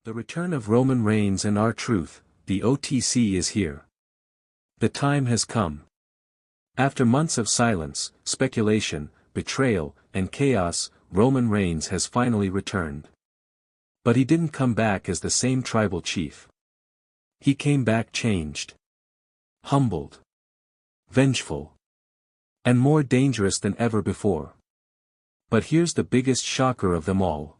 The return of Roman Reigns and R-Truth, the OTC is here. The time has come. After months of silence, speculation, betrayal, and chaos, Roman Reigns has finally returned. But he didn't come back as the same tribal chief. He came back changed. Humbled. Vengeful. And more dangerous than ever before. But here's the biggest shocker of them all.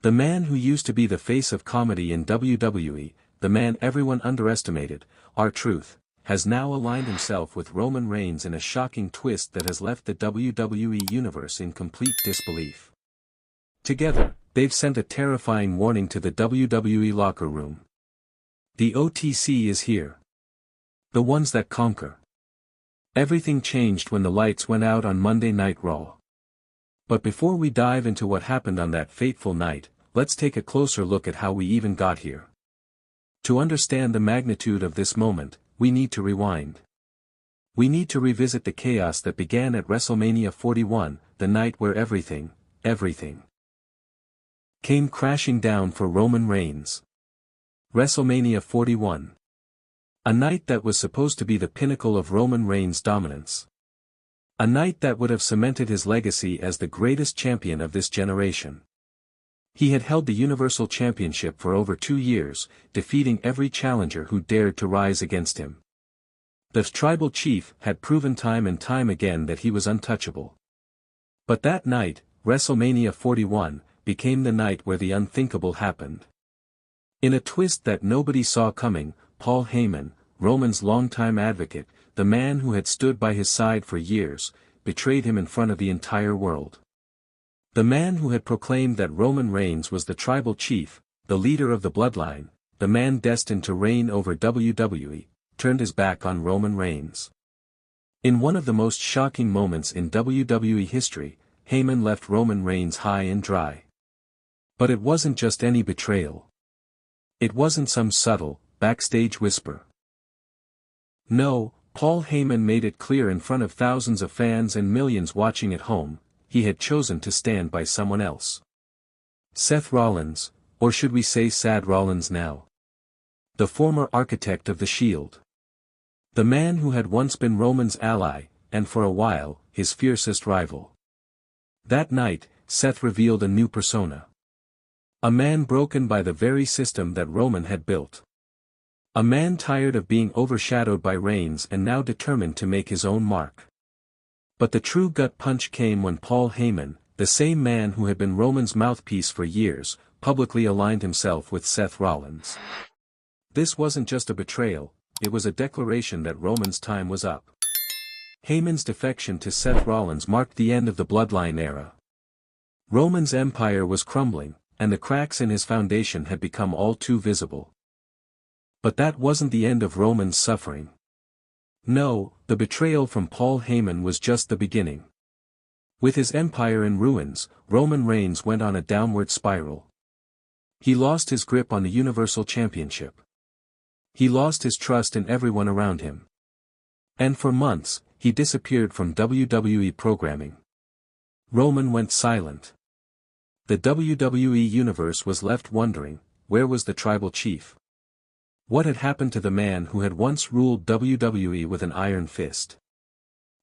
The man who used to be the face of comedy in WWE, the man everyone underestimated, R-Truth, has now aligned himself with Roman Reigns in a shocking twist that has left the WWE Universe in complete disbelief. Together, they've sent a terrifying warning to the WWE locker room. The OTC is here. The ones that conquer. Everything changed when the lights went out on Monday Night Raw. But before we dive into what happened on that fateful night, let's take a closer look at how we even got here. To understand the magnitude of this moment, we need to rewind. We need to revisit the chaos that began at WrestleMania 41, the night where everything came crashing down for Roman Reigns. WrestleMania 41. A night that was supposed to be the pinnacle of Roman Reigns' dominance. A night that would have cemented his legacy as the greatest champion of this generation. He had held the Universal Championship for over 2 years, defeating every challenger who dared to rise against him. The tribal chief had proven time and time again that he was untouchable. But that night, WrestleMania 41, became the night where the unthinkable happened. In a twist that nobody saw coming, Paul Heyman, Roman's longtime advocate, the man who had stood by his side for years, betrayed him in front of the entire world. The man who had proclaimed that Roman Reigns was the tribal chief, the leader of the bloodline, the man destined to reign over WWE, turned his back on Roman Reigns. In one of the most shocking moments in WWE history, Heyman left Roman Reigns high and dry. But it wasn't just any betrayal. It wasn't some subtle, backstage whisper. No, Paul Heyman made it clear in front of thousands of fans and millions watching at home, he had chosen to stand by someone else. Seth Rollins, or should we say Sad Rollins now? The former architect of the Shield. The man who had once been Roman's ally, and for a while, his fiercest rival. That night, Seth revealed a new persona. A man broken by the very system that Roman had built. A man tired of being overshadowed by Reigns and now determined to make his own mark. But the true gut punch came when Paul Heyman, the same man who had been Roman's mouthpiece for years, publicly aligned himself with Seth Rollins. This wasn't just a betrayal, it was a declaration that Roman's time was up. Heyman's defection to Seth Rollins marked the end of the bloodline era. Roman's empire was crumbling, and the cracks in his foundation had become all too visible. But that wasn't the end of Roman's suffering. No, the betrayal from Paul Heyman was just the beginning. With his empire in ruins, Roman Reigns went on a downward spiral. He lost his grip on the Universal Championship. He lost his trust in everyone around him. And for months, he disappeared from WWE programming. Roman went silent. The WWE Universe was left wondering, where was the tribal chief? What had happened to the man who had once ruled WWE with an iron fist?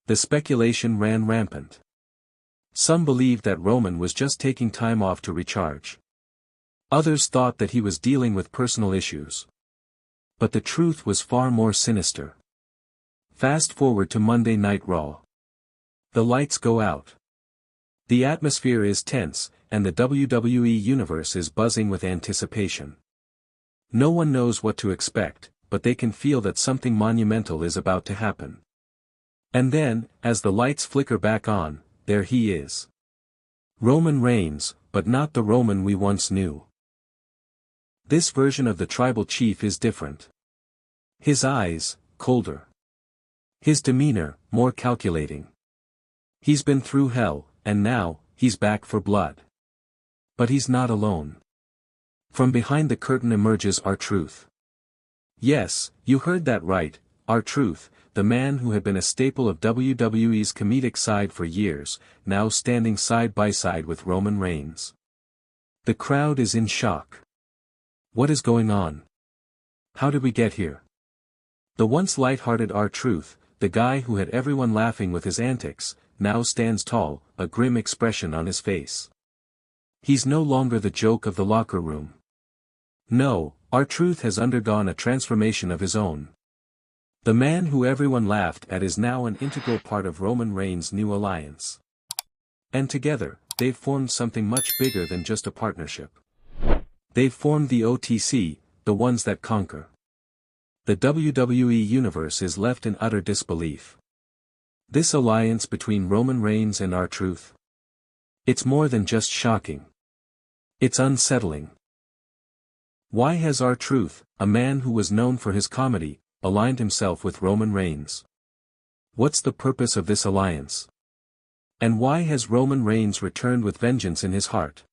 The speculation ran rampant. Some believed that Roman was just taking time off to recharge. Others thought that he was dealing with personal issues. But the truth was far more sinister. Fast forward to Monday Night Raw. The lights go out. The atmosphere is tense, and the WWE Universe is buzzing with anticipation. No one knows what to expect, but they can feel that something monumental is about to happen. And then, as the lights flicker back on, there he is. Roman Reigns, but not the Roman we once knew. This version of the tribal chief is different. His eyes, colder. His demeanor, more calculating. He's been through hell, and now, he's back for blood. But he's not alone. From behind the curtain emerges R-Truth. Yes, you heard that right, R-Truth, the man who had been a staple of WWE's comedic side for years, now standing side by side with Roman Reigns. The crowd is in shock. What is going on? How did we get here? The once light-hearted R-Truth, the guy who had everyone laughing with his antics, now stands tall, a grim expression on his face. He's no longer the joke of the locker room. No, R-Truth has undergone a transformation of his own. The man who everyone laughed at is now an integral part of Roman Reigns' new alliance. And together, they've formed something much bigger than just a partnership. They've formed the OTC, the ones that conquer. The WWE Universe is left in utter disbelief. This alliance between Roman Reigns and R-Truth. It's more than just shocking. It's unsettling. Why has R-Truth, a man who was known for his comedy, aligned himself with Roman Reigns? What's the purpose of this alliance? And why has Roman Reigns returned with vengeance in his heart?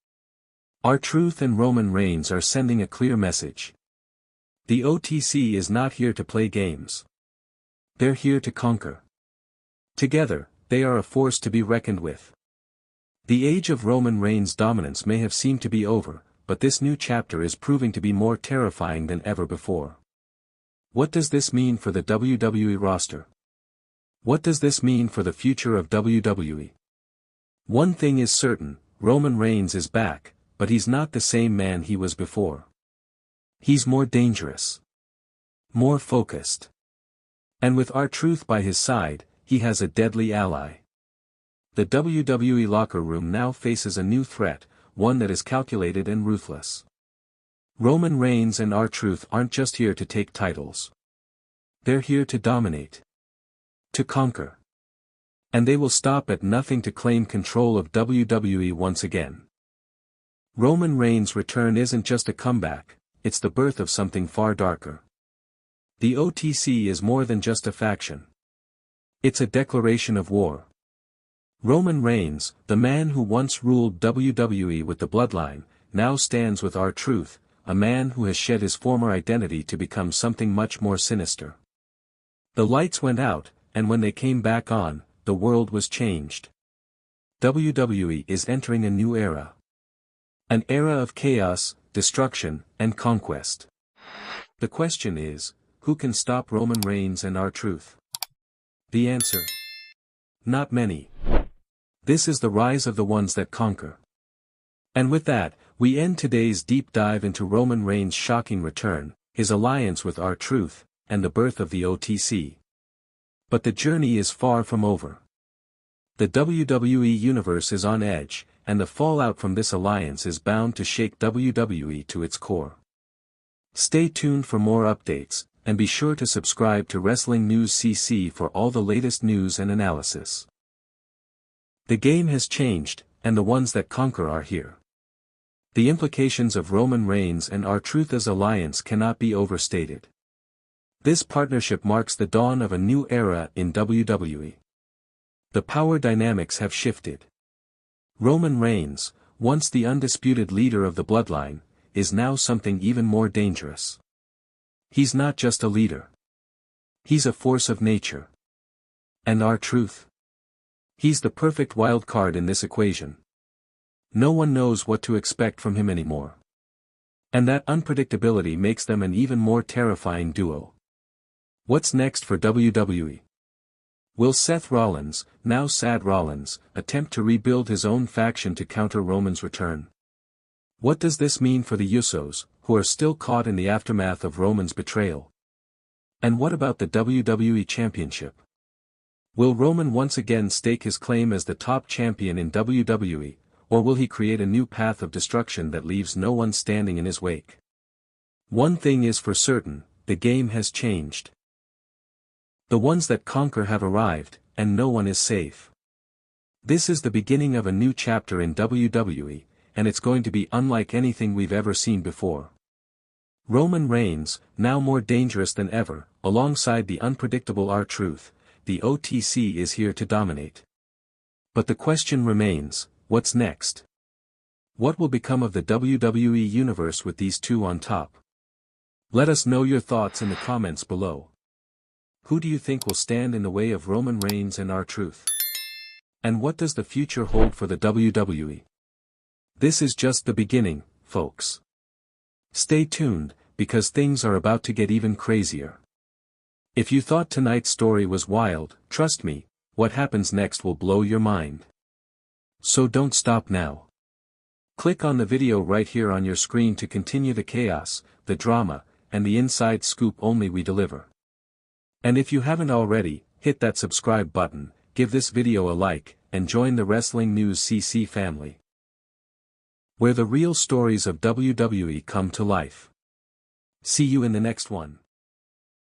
R-Truth and Roman Reigns are sending a clear message. The OTC is not here to play games. They're here to conquer. Together, they are a force to be reckoned with. The age of Roman Reigns' dominance may have seemed to be over, but this new chapter is proving to be more terrifying than ever before. What does this mean for the WWE roster? What does this mean for the future of WWE? One thing is certain, Roman Reigns is back, but he's not the same man he was before. He's more dangerous. More focused. And with R-Truth by his side, he has a deadly ally. The WWE locker room now faces a new threat, one that is calculated and ruthless. Roman Reigns and R-Truth aren't just here to take titles. They're here to dominate. To conquer. And they will stop at nothing to claim control of WWE once again. Roman Reigns' return isn't just a comeback, it's the birth of something far darker. The OTC is more than just a faction. It's a declaration of war. Roman Reigns, the man who once ruled WWE with the bloodline, now stands with R-Truth, a man who has shed his former identity to become something much more sinister. The lights went out, and when they came back on, the world was changed. WWE is entering a new era. An era of chaos, destruction, and conquest. The question is, who can stop Roman Reigns and R-Truth? The answer? Not many. This is the rise of the ones that conquer. And with that, we end today's deep dive into Roman Reigns' shocking return, his alliance with R-Truth, and the birth of the OTC. But the journey is far from over. The WWE Universe is on edge, and the fallout from this alliance is bound to shake WWE to its core. Stay tuned for more updates, and be sure to subscribe to Wrestling News CC for all the latest news and analysis. The game has changed, and the ones that conquer are here. The implications of Roman Reigns and R-Truth's alliance cannot be overstated. This partnership marks the dawn of a new era in WWE. The power dynamics have shifted. Roman Reigns, once the undisputed leader of the bloodline, is now something even more dangerous. He's not just a leader. He's a force of nature. And R-Truth? He's the perfect wild card in this equation. No one knows what to expect from him anymore. And that unpredictability makes them an even more terrifying duo. What's next for WWE? Will Seth Rollins, now Sad Rollins, attempt to rebuild his own faction to counter Roman's return? What does this mean for the Usos, who are still caught in the aftermath of Roman's betrayal? And what about the WWE Championship? Will Roman once again stake his claim as the top champion in WWE, or will he create a new path of destruction that leaves no one standing in his wake? One thing is for certain, the game has changed. The ones that conquer have arrived, and no one is safe. This is the beginning of a new chapter in WWE, and it's going to be unlike anything we've ever seen before. Roman Reigns, now more dangerous than ever, alongside the unpredictable R-Truth, the OTC is here to dominate. But the question remains, what's next? What will become of the WWE Universe with these two on top? Let us know your thoughts in the comments below. Who do you think will stand in the way of Roman Reigns and R-Truth? And what does the future hold for the WWE? This is just the beginning, folks. Stay tuned, because things are about to get even crazier. If you thought tonight's story was wild, trust me, what happens next will blow your mind. So don't stop now. Click on the video right here on your screen to continue the chaos, the drama, and the inside scoop only we deliver. And if you haven't already, hit that subscribe button, give this video a like, and join the Wrestling News CC family, where the real stories of WWE come to life. See you in the next one.